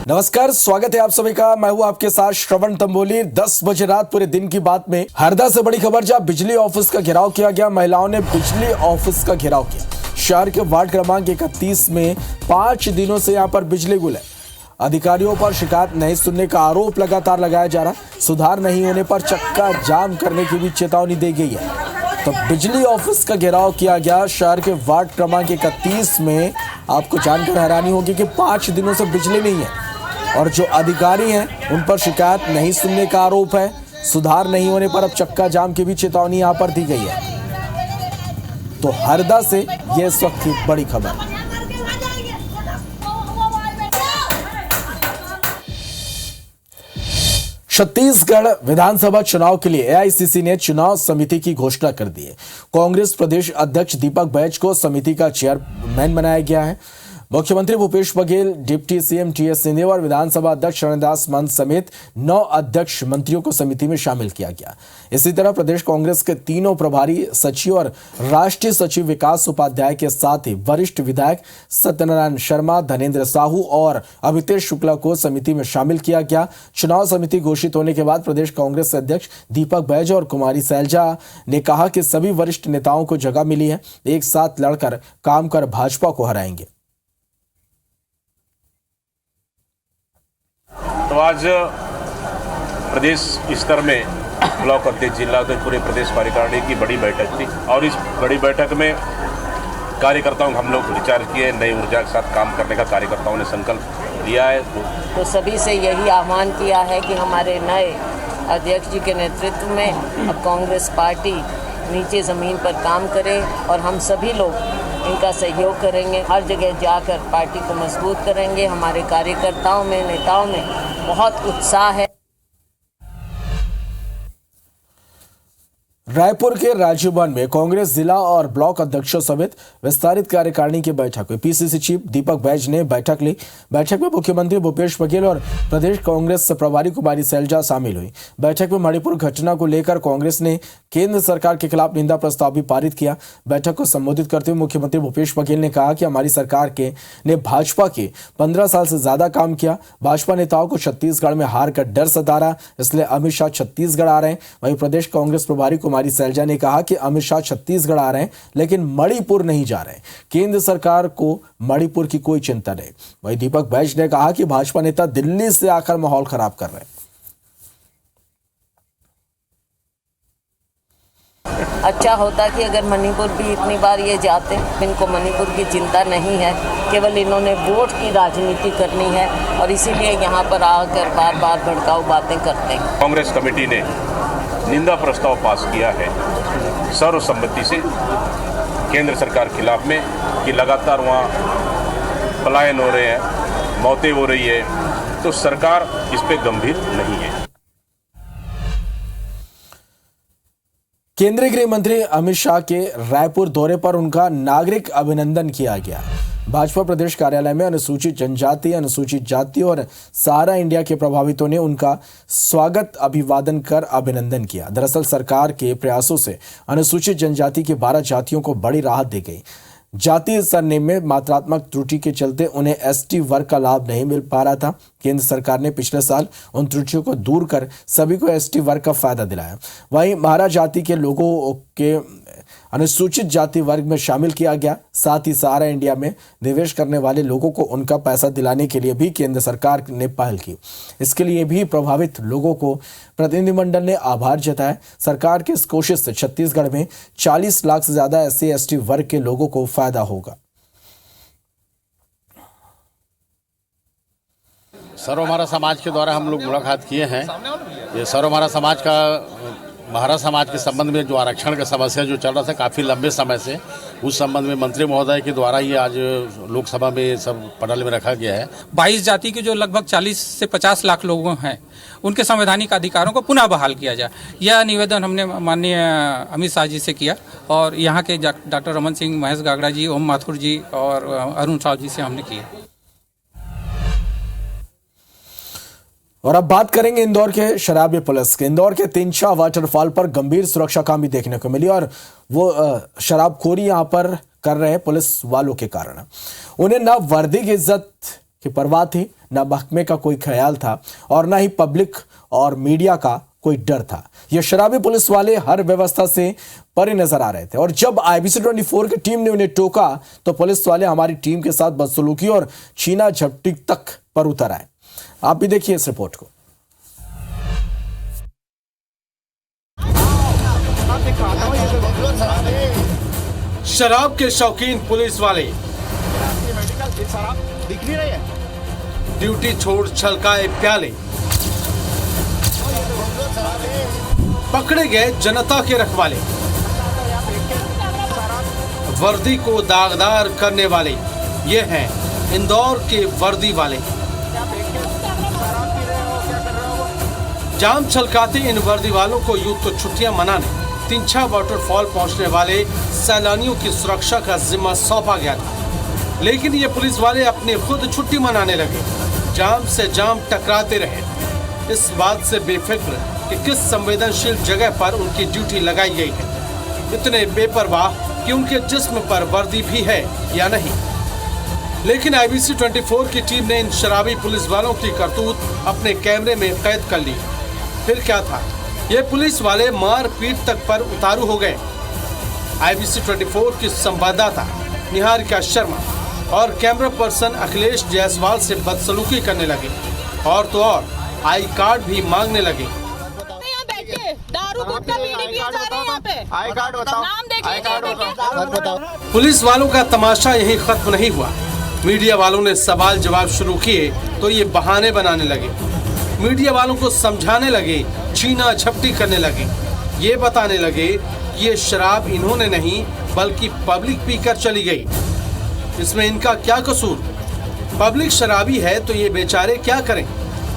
नमस्कार, स्वागत है आप सभी का। मैं हूं आपके साथ श्रवण तंबोली। 10 बजे रात पूरे दिन की बात में हरदा से बड़ी खबर, जहां बिजली ऑफिस का घेराव किया गया। महिलाओं ने बिजली ऑफिस का घेराव किया। शहर के वार्ड क्रमांक 31 में 5 दिनों से यहां पर बिजली गुल है। अधिकारियों पर शिकायत नहीं सुनने का आरोप लगातार लगाया जा रहा। सुधार नहीं होने पर चक्का जाम करने की भी चेतावनी दी गई है। तो बिजली ऑफिस का घेराव किया गया शहर के वार्ड क्रमांक 31 में। आपको जानकर हैरानी होगी कि 5 दिनों से बिजली नहीं है और जो अधिकारी हैं उन पर शिकायत नहीं सुनने का आरोप है। सुधार नहीं होने पर अब चक्का जाम की भी चेतावनी यहां पर दी गई है। तो हरदा से यह इस वक्त की बड़ी खबर। छत्तीसगढ़ विधानसभा चुनाव के लिए एआईसीसी ने चुनाव समिति की घोषणा कर दी है। कांग्रेस प्रदेश अध्यक्ष दीपक बैज को समिति का चेयरमैन बनाया गया है। मुख्यमंत्री Bhupesh Baghel, deputy CM TS Singhdeo और विधानसभा अध्यक्ष शरणदास महंत समेत 9 अध्यक्ष मंत्रियों को समिति में शामिल किया गया। इसी तरह प्रदेश कांग्रेस के तीनों प्रभारी सचिव और राष्ट्रीय सचिव विकास उपाध्याय के साथ ही वरिष्ठ विधायक सत्यनारायण शर्मा, धनेन्द्र साहू और अभितेश शुक्ला को समिति में शामिल किया गया। चुनाव समिति घोषित होने के बाद प्रदेश कांग्रेस अध्यक्ष दीपक बैज और कुमारी सैलजा ने कहा कि सभी वरिष्ठ नेताओं को जगह मिली है, एक साथ लड़कर काम कर भाजपा को हराएंगे। तो आज प्रदेश स्तर में ब्लॉक अध्यक्ष, जिला अध्यक्ष, पूरे प्रदेश कार्यकारिणी की बड़ी बैठक थी और इस बड़ी बैठक में कार्यकर्ताओं को हम लोग विचार किए, नई ऊर्जा के साथ काम करने का कार्यकर्ताओं ने संकल्प लिया है। तो सभी से यही आह्वान किया है कि हमारे नए अध्यक्ष जी के नेतृत्व में अब कांग्रेस पार्टी नीचे ज़मीन पर काम करे और हम सभी लोग इनका सहयोग करेंगे। हर जगह जाकर पार्टी को मजबूत करेंगे। हमारे कार्यकर्ताओं में, नेताओं में बहुत उत्साह है। रायपुर के राजीव भवन में कांग्रेस जिला और ब्लॉक अध्यक्षों समेत विस्तारित कार्यकारिणी की बैठक हुई। पीसीसी चीफ दीपक बैज ने बैठक ली। बैठक में मुख्यमंत्री भूपेश बघेल और प्रदेश कांग्रेस प्रभारी कुमारी सैलजा शामिल हुई। बैठक में मणिपुर घटना को लेकर कांग्रेस ने केंद्र सरकार के खिलाफ निंदा प्रस्ताव भी पारित किया। बैठक को संबोधित करते हुए मुख्यमंत्री भूपेश बघेल ने कहा कि हमारी सरकार ने भाजपा के 15 साल से ज्यादा काम किया। भाजपा नेताओं को छत्तीसगढ़ में हार का डर सता रहा, इसलिए अमित शाह छत्तीसगढ़ आ रहे हैं। वहीं प्रदेश कांग्रेस प्रभारी कुमारी सैलजा ने कहा कि अमित शाह छत्तीसगढ़ आ रहे हैं लेकिन मणिपुर नहीं जा रहे। केंद्र सरकार को मणिपुर की कोई चिंता नहीं। वहीं दीपक बैज ने कहा कि भाजपा नेता दिल्ली से आकर माहौल खराब कर रहे हैं। अच्छा होता कि अगर मणिपुर भी इतनी बार ये जाते। इनको मणिपुर की चिंता नहीं है, केवल इन्होंने वोट की राजनीति करनी है और इसीलिए यहाँ पर आकर बार बार भड़काऊ बातें करते हैं। कांग्रेस कमेटी ने निंदा प्रस्ताव पास किया है सर्वसम्मति से केंद्र सरकार के खिलाफ में कि लगातार वहाँ पलायन हो रहे हैं, मौतें हो रही है, तो सरकार इस पे गंभीर नहीं है। केंद्रीय गृह मंत्री अमित शाह के रायपुर दौरे पर उनका नागरिक अभिनंदन किया गया। भाजपा प्रदेश कार्यालय में अनुसूचित जनजाति, अनुसूचित जाति और सहारा इंडिया के प्रभावितों ने उनका स्वागत अभिवादन कर अभिनंदन किया। दरअसल सरकार के प्रयासों से अनुसूचित जनजाति के 12 जातियों को बड़ी राहत दी गई। जातीय सरनेम में मात्रात्मक त्रुटि के चलते उन्हें एसटी वर्ग का लाभ नहीं मिल पा रहा था। केंद्र सरकार ने पिछले साल उन त्रुटियों को दूर कर सभी को एसटी वर्ग का फायदा दिलाया। वहीं महारा जाति के लोगों के अनुसूचित जाति वर्ग में शामिल किया गया। साथ ही सहारा इंडिया में निवेश करने वाले लोगों को उनका पैसा दिलाने के लिए भी केंद्र सरकार ने पहल की। इसके लिए भी प्रभावित लोगों को प्रतिनिधिमंडल ने आभार जताया। सरकार की इस कोशिश से छत्तीसगढ़ में 40 लाख से ज्यादा एससी एसटी वर्ग के लोगों को फायदा होगा। सर्व हमारा समाज के द्वारा हम लोग मुलाकात किए हैं। ये सर्व हमारा समाज का महारा समाज के संबंध में जो आरक्षण का समस्या जो चल रहा था काफ़ी लंबे समय से, उस संबंध में मंत्री महोदय के द्वारा ही आज लोकसभा में सब पटल में रखा गया है। 22 जाति के जो लगभग 40 से 50 लाख लोग हैं, उनके संवैधानिक अधिकारों को पुनः बहाल किया जाए। यह निवेदन हमने माननीय अमित शाह जी से किया और यहाँ के डॉक्टर रमन सिंह, महेश गागड़ा जी, ओम माथुर जी और अरुण साहु जी से हमने किया। और अब बात करेंगे इंदौर के शराबी पुलिस के। इंदौर के तिनछा वाटरफॉल पर गंभीर सुरक्षा कमी देखने को मिली और वो शराबखोरी यहां पर कर रहे पुलिस वालों के कारण उन्हें न वर्दी की इज्जत की परवाह थी, न महकमे का कोई ख्याल था और न ही पब्लिक और मीडिया का कोई डर था। ये शराबी पुलिस वाले हर व्यवस्था से परे नजर आ रहे थे और जब IBC 24 की टीम ने उन्हें टोका तो पुलिस वाले हमारी टीम के साथ बदसलूकी और छीना झपटी तक पर उतर आए। आप भी देखिए इस रिपोर्ट को। शराब के शौकीन पुलिस वाले दिख नहीं रही है, ड्यूटी छोड़ छलकाए प्याले, पकड़े गए जनता के रखवाले, वर्दी को दागदार करने वाले ये हैं इंदौर के वर्दी वाले। जाम छलकाते इन वर्दी वालों को यूं तो छुट्टियां मनाने तिंछा वाटरफॉल पहुंचने वाले सैलानियों की सुरक्षा का जिम्मा सौंपा गया था, लेकिन ये पुलिस वाले अपनी खुद छुट्टी मनाने लगे, जाम से जाम टकराते रहे, इस बात से बेफिक्र कि किस संवेदनशील जगह पर उनकी ड्यूटी लगाई गई है, इतने बेपरवाह कि उनके जिस्म पर वर्दी भी है या नहीं। लेकिन IBC 24 की टीम ने इन शराबी पुलिस वालों की करतूत अपने कैमरे में कैद कर ली। फिर क्या था, ये पुलिस वाले मार पीट तक पर उतारू हो गए। IBC 24 की संवाददाता निहारिका शर्मा और कैमरा पर्सन अखिलेश जायसवाल से बदसलूकी करने लगे और तो और आई कार्ड भी मांगने लगे। दारू गुटखा बीड़ी पिए जा रहे हैं यहाँ पे। आई कार्ड बताओ, नाम देखिए। पुलिस वालों का तमाशा यहीं खत्म नहीं हुआ। मीडिया वालों ने सवाल जवाब शुरू किए तो ये बहाने बनाने लगे, मीडिया वालों को समझाने लगे, छीना झपटी करने लगे, ये बताने लगे कि ये शराब इन्होंने नहीं बल्कि पब्लिक पीकर चली गई, इसमें इनका क्या कसूर, पब्लिक शराबी है तो ये बेचारे क्या करें।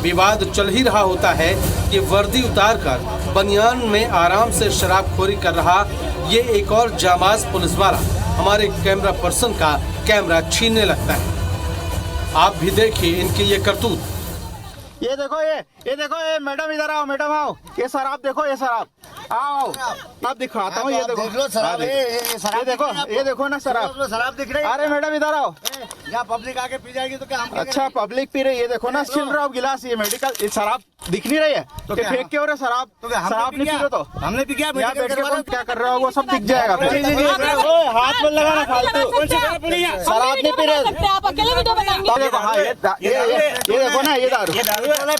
विवाद चल ही रहा होता है कि वर्दी उतारकर बनियान में आराम से शराबखोरी कर रहा ये एक और जामाज पुलिस वाला हमारे कैमरा पर्सन का कैमरा छीनने लगता है। आप भी देखिए इनकी ये करतूत। ये देखो, ये देखो, ये मैडम इधर आओ, मैडम आओ, ये शराब देखो, ये शराब आओ, आप दिखाता हूँ, ये देखो, ये देखो ना शराब दिख रही है। अरे मैडम इधर आओ, यहाँ पब्लिक आके पी जाएगी तो क्या हम अच्छा पब्लिक पी रही है, ये देखो ना छिल रहा गिलास, ये मेडिकल, ये शराब दिख नहीं रही है तो क्या फेंक के हो रहे शराब, शराब नहीं पी रहे तो हमने पी क्या यहाँ बैठ के कौन क्या कर रहा होगा सब दिख जाएगा। हाथ में लगाना फालतू, शराब नहीं पी रहे आप अकेले वीडियो बनाएंगे। ये देखो ना, ये दारू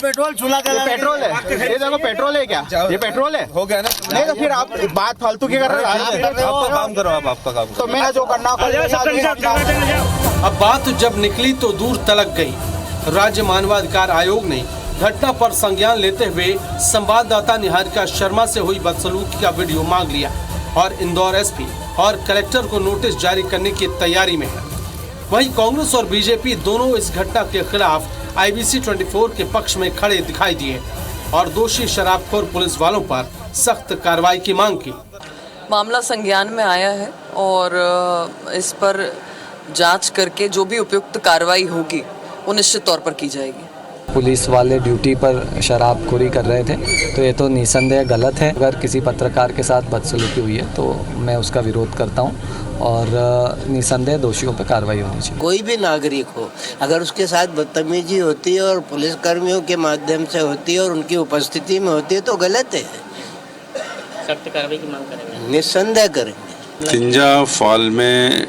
पेट्रोल चूल्हा पेट्रोल है, ये देखो पेट्रोल है क्या, ये पेट्रोल है, हो गया ना। नहीं तो फिर आप बात फालतू की कर रहे हो, काम करो आप, आपका काम तो मैं जो करना अब बात जब निकली तो दूर तलक गई। राज्य मानवाधिकार आयोग ने घटना पर संज्ञान लेते हुए संवाददाता निहारिका शर्मा से हुई बदसलूकी का वीडियो मांग लिया और इंदौर SP और कलेक्टर को नोटिस जारी करने की तैयारी में है। वहीं कांग्रेस और बीजेपी दोनों इस घटना के खिलाफ IBC 24 के पक्ष में खड़े दिखाई दिए और दोषी शराबखोर पुलिस वालों पर सख्त कार्रवाई की मांग की। मामला संज्ञान में आया है और इस पर जांच करके जो भी उपयुक्त कार्रवाई होगी वो निश्चित तौर पर की जाएगी। पुलिस वाले ड्यूटी पर शराबखोरी कर रहे थे तो ये तो निसंदेह गलत है। अगर किसी पत्रकार के साथ बदसलूकी हुई है तो मैं उसका विरोध करता हूँ और निसंदेह दोषियों पर कार्रवाई होनी चाहिए। कोई भी नागरिक हो अगर उसके साथ बदतमीजी होती है और पुलिस कर्मियों के माध्यम से होती है और उनकी उपस्थिति में होती है तो गलत है, सख्त कार्रवाई की मांग करेंगे, निसंदेह करेंगे। तिंजा फॉल में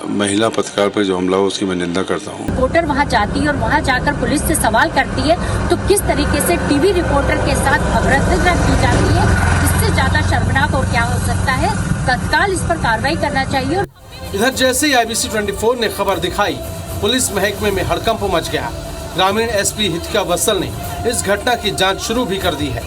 महिला पत्रकार पर जो हमला हुआ उसकी मैं निंदा करता हूँ। रिपोर्टर वहाँ जाती है और वहाँ जाकर पुलिस से सवाल करती है तो किस तरीके से टीवी रिपोर्टर के साथ अभद्रता की जाती है, इससे ज्यादा शर्मनाक और क्या हो सकता है। तत्काल इस पर कार्रवाई करना चाहिए। इधर जैसे ही IBC 24 ने खबर दिखाई पुलिस महकमे में हड़कंप मच गया। ग्रामीण SP हितिका बसल ने इस घटना की जाँच शुरू भी कर दी है।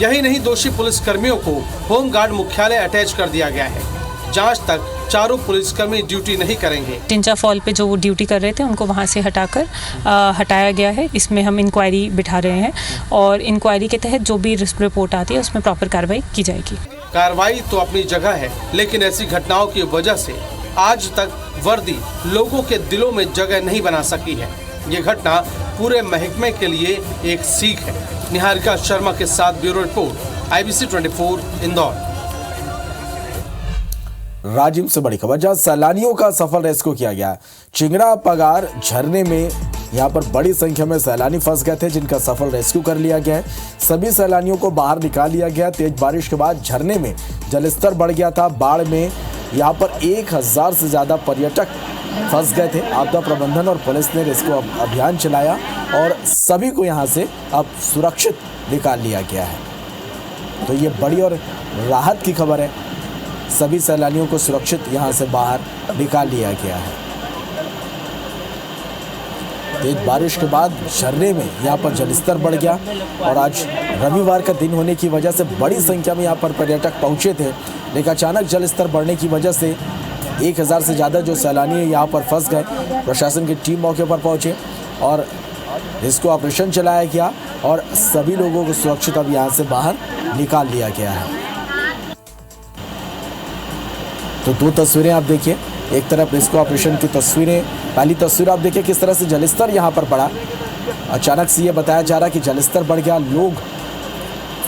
यही नहीं, दोषी पुलिस कर्मियों को होमगार्ड मुख्यालय अटैच कर दिया गया है। जांच तक चारों पुलिसकर्मी ड्यूटी नहीं करेंगे। तिंजा फॉल पे जो वो ड्यूटी कर रहे थे उनको वहाँ से हटाया गया है। इसमें हम इंक्वायरी बिठा रहे हैं और इंक्वायरी के तहत जो भी रिपोर्ट आती है उसमें प्रॉपर कार्रवाई की जाएगी। कार्रवाई तो अपनी जगह है, लेकिन ऐसी घटनाओं की वजह से आज तक वर्दी लोगों के दिलों में जगह नहीं बना सकी है। ये घटना पूरे महकमे के लिए एक सीख है। निहारिका शर्मा के साथ bureau report, IBC 24 Indore. Rajim से बड़ी खबर, जहां सैलानियों का सफल रेस्क्यू किया गया। चिंगरा पगार झरने में यहाँ पर बड़ी संख्या में सैलानी फंस गए थे, जिनका सफल रेस्क्यू कर लिया गया है। सभी सैलानियों को बाहर निकाल लिया गया। तेज बारिश के बाद झरने में जलस्तर बढ़ गया था। बाढ़ में यहाँ पर 1000 से ज़्यादा पर्यटक फंस गए थे। आपदा प्रबंधन और पुलिस ने रेस्क्यू अभियान चलाया और सभी को यहाँ से अब सुरक्षित निकाल लिया गया है। तो ये बड़ी और राहत की खबर है। सभी सैलानियों को सुरक्षित यहाँ से बाहर निकाल लिया गया है। तेज बारिश के बाद झरने में यहाँ पर जलस्तर बढ़ गया और आज रविवार का दिन होने की वजह से बड़ी संख्या में यहाँ पर पर्यटक पहुँचे थे, लेकिन अचानक जलस्तर बढ़ने की वजह से 1000 से ज़्यादा जो सैलानी यहाँ पर फंस गए। प्रशासन की टीम मौके पर पहुँचे और इसको ऑपरेशन चलाया गया और सभी लोगों को सुरक्षित अब यहाँ से बाहर निकाल लिया गया है। तो दो तस्वीरें आप देखिए, एक तरफ रेस्क्यू ऑपरेशन की तस्वीरें। पहली तस्वीर आप देखिए किस तरह से जलस्तर यहाँ पर बढ़ा। अचानक से ये बताया जा रहा है कि जलस्तर बढ़ गया, लोग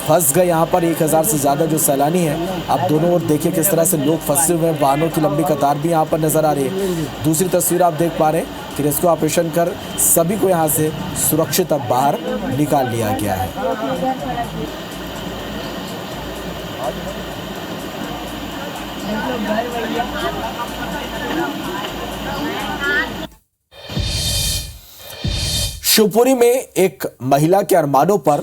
फंस गए यहाँ पर। 1000 से ज़्यादा जो सैलानी हैं, आप दोनों ओर देखिए किस तरह से लोग फंसे हुए हैं। वाहनों की लंबी कतार भी यहाँ पर नज़र आ रही है। दूसरी तस्वीर आप देख पा रहे हैं कि रेस्क्यू ऑपरेशन कर सभी को यहाँ से सुरक्षित अब बाहर निकाल लिया गया है। शिवपुरी में एक महिला के अरमानों पर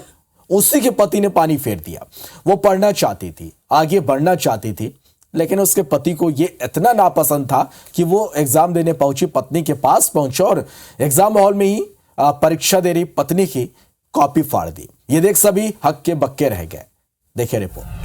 उसी के पति ने पानी फेर दिया। वो पढ़ना चाहती थी, आगे बढ़ना चाहती थी, लेकिन उसके पति को ये इतना नापसंद था कि वो एग्जाम देने पहुंची पत्नी के पास पहुंचा और एग्जाम हॉल में ही परीक्षा दे रही पत्नी की कॉपी फाड़ दी। ये देख सभी हक्के बक्के रह गए। देखिए रिपोर्ट।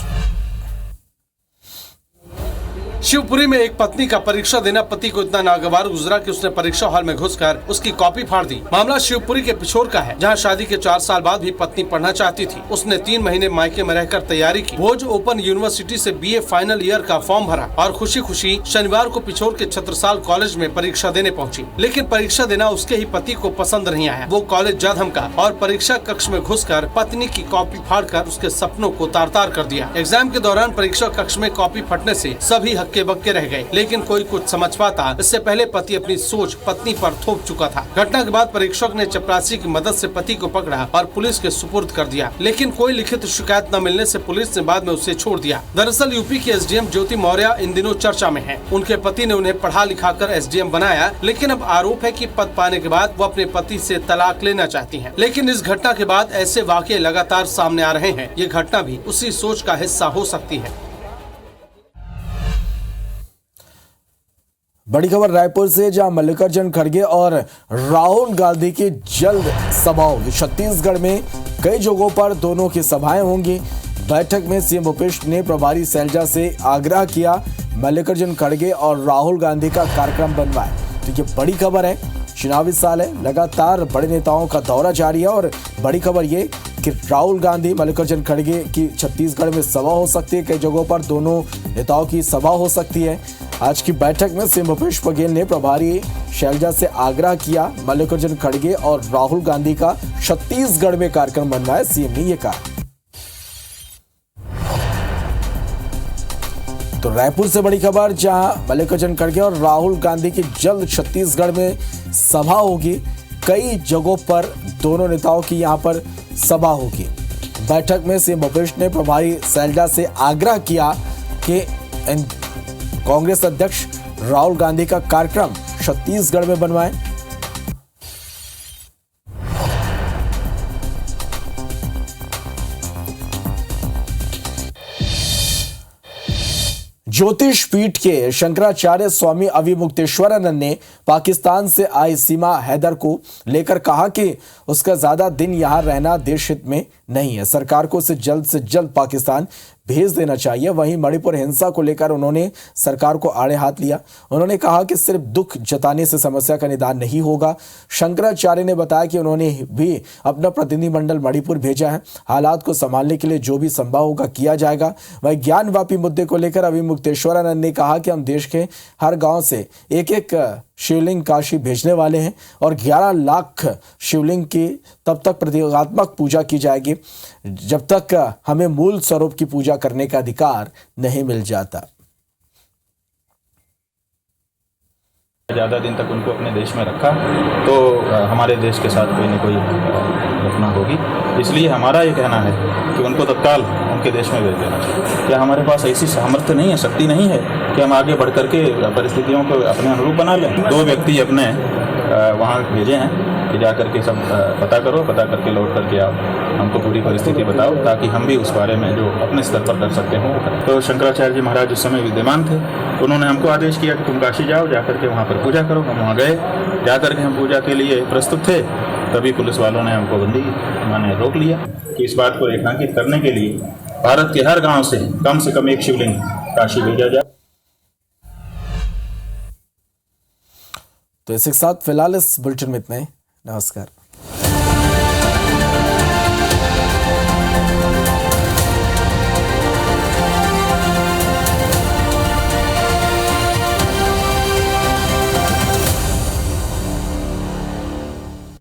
शिवपुरी में एक पत्नी का परीक्षा देना पति को इतना नागवार गुजरा कि उसने परीक्षा हॉल में घुसकर उसकी कॉपी फाड़ दी। मामला शिवपुरी के पिछोर का है, जहां शादी के 4 साल बाद भी पत्नी पढ़ना चाहती थी। उसने 3 महीने मायके में रहकर तैयारी की। भोज ओपन यूनिवर्सिटी से BA फाइनल ईयर का फॉर्म भरा और खुशी खुशी शनिवार को पिछोर के छत्रसाल कॉलेज में परीक्षा देने पहुंची। लेकिन परीक्षा देना उसके ही पति को पसंद नहीं आया। वो कॉलेज जा धमका और परीक्षा कक्ष में घुसकर पत्नी की कॉपी फाड़कर उसके सपनों को तार-तार कर दिया। एग्जाम के दौरान परीक्षा कक्ष में कॉपी फटने से सभी हक्के बक्के रह गए, लेकिन कोई कुछ समझ पाता। इससे पहले पति अपनी सोच पत्नी पर थोप चुका था। घटना के बाद परीक्षक ने चपरासी की मदद से पति को पकड़ा और पुलिस के सुपुर्द कर दिया, लेकिन कोई लिखित शिकायत न मिलने से पुलिस ने बाद में उसे छोड़ दिया। दरअसल यूपी की SDM ज्योति मौर्य इन दिनों चर्चा में है। उनके पति ने उन्हें पढ़ा लिखा कर SDM बनाया, लेकिन अब आरोप है कि पद पाने के बाद वो अपने पति से तलाक लेना चाहती हैं। लेकिन इस घटना के बाद ऐसे वाकये लगातार सामने आ रहे हैं। ये घटना भी उसी सोच का हिस्सा हो सकती है। बड़ी खबर रायपुर से, जहां मल्लिकार्जुन खड़गे और राहुल गांधी की जल्द सभा होगी। छत्तीसगढ़ में कई जगहों पर दोनों की सभाएं होंगी। बैठक में सीएम भूपेश ने प्रभारी शैलजा से आग्रह किया मल्लिकार्जुन खड़गे और राहुल गांधी का कार्यक्रम बनवाए। तो ये बड़ी खबर है, चुनावी साल है, लगातार बड़े नेताओं का दौरा जारी है और बड़ी खबर ये कि राहुल गांधी मल्लिकार्जुन खड़गे की छत्तीसगढ़ में सभा हो सकती है। कई जगहों पर दोनों नेताओं की सभा हो सकती है। आज की बैठक में सीएम भूपेश बघेल ने प्रभारी शैलजा से आग्रह किया मल्लिकार्जुन खड़गे और राहुल गांधी का छत्तीसगढ़ में कार्यक्रम बनवाए। सीएम ने ये कहा। तो रायपुर से बड़ी खबर, जहां मल्लिकार्जुन खड़गे और राहुल गांधी की जल्द छत्तीसगढ़ में सभा होगी। कई जगहों पर दोनों नेताओं की यहां पर सभा होगी। बैठक में सीएम भूपेश ने प्रभारी शैलजा से आग्रह किया कि कांग्रेस अध्यक्ष राहुल गांधी का कार्यक्रम छत्तीसगढ़ में बनवाएं। ज्योतिष पीठ के शंकराचार्य स्वामी अविमुक्तेश्वरानंद ने पाकिस्तान से आई सीमा हैदर को लेकर कहा कि उसका ज्यादा दिन यहां रहना देश हित में नहीं है। सरकार को उसे जल्द से जल्द पाकिस्तान भेज देना चाहिए। वहीं मणिपुर हिंसा को लेकर उन्होंने सरकार को आड़े हाथ लिया। उन्होंने कहा कि सिर्फ दुख जताने से समस्या का निदान नहीं होगा। शंकराचार्य ने बताया कि उन्होंने भी अपना प्रतिनिधिमंडल मणिपुर भेजा है। हालात को संभालने के लिए जो भी संभव होगा किया जाएगा। वहीं ज्ञानवापी मुद्दे को लेकर अविमुक्तेश्वरानंद ने कहा कि हम देश के हर गांव से एक एक शिवलिंग काशी भेजने वाले हैं और 11 लाख शिवलिंग की तब तक प्रतीकात्मक पूजा की जाएगी जब तक हमें मूल स्वरूप की पूजा करने का अधिकार नहीं मिल जाता। ज़्यादा दिन तक उनको अपने देश में रखा तो हमारे देश के साथ कोई न कोई घटना होगी। इसलिए हमारा ये कहना है कि उनको तत्काल उनके देश में भेज देना चाहिए। क्या हमारे पास ऐसी सामर्थ्य नहीं है, शक्ति नहीं है कि हम आगे बढ़ करके परिस्थितियों को अपने अनुरूप बना लें? 2 व्यक्ति अपने वहाँ भेजे हैं कि जा करके सब पता करो, पता करके लौट करके आओ, हमको पूरी परिस्थिति बताओ ताकि हम भी उस बारे में जो अपने स्तर पर कर सकते हो। तो शंकराचार्य जी महाराज उस समय विद्यमान थे, उन्होंने हमको आदेश किया कि तुम काशी जाओ, जा करके वहाँ पर पूजा करो। हम वहाँ गए, जा करके हम पूजा के लिए प्रस्तुत थे, तभी पुलिस वालों ने हमको बंदी माने रोक लिया कि इस बात को रेखांकित करने के लिए भारत के हर गाँव से कम एक शिवलिंग काशी भेजा जाए। तो इसी के साथ फिलहाल इस बुलेटिन में इतना ही। नमस्कार।